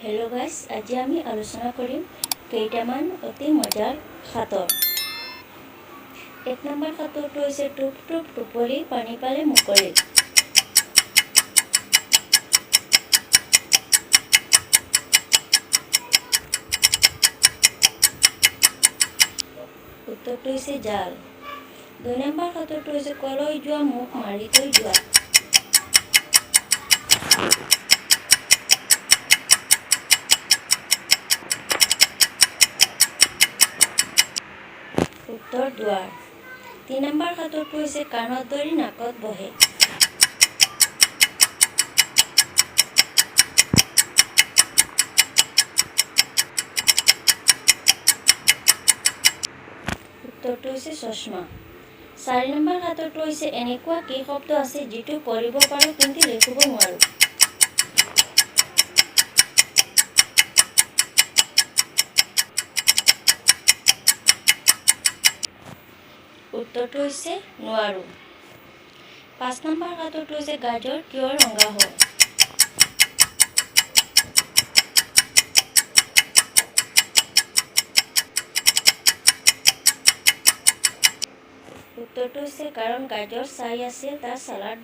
Hello' guys, আজি আমি আলোচনা কৰিম কেইটামান অতি মজাৰ সাঁতৰ। 1 নম্বৰ সাঁতোৰটো হৈছে টোপ টোপ টোপলি পানী পালে মুকলি। উত্তৰটো হৈছে জাল। 2 নম্বৰ সাঁতোৰটো হৈছে কলৈ যোৱা মুখ মাৰি থৈ যোৱা। উত্তৰ দুৱাৰ। 3 নম্বৰ সাঁতোৰটো হৈছে কাণত ধৰি নাকত বহে। উত্তৰটো হৈছে চশমা। 4 নম্বৰ সাঁতোৰটো হৈছে এনেকুৱা কি শব্দ আছে যিটো পঢ়িব পাৰোঁ কিন্তু লিখিব নোৱাৰোঁ। উত্তৰটো হৈছে নোৱাৰোঁ। 5 নম্বৰ সাঁতোৰটো হৈছে গাজৰ কিয় ৰঙা হয়। উত্তৰটো হৈছে কাৰণ গাজৰ ছাই আছে তাৰ ছালাড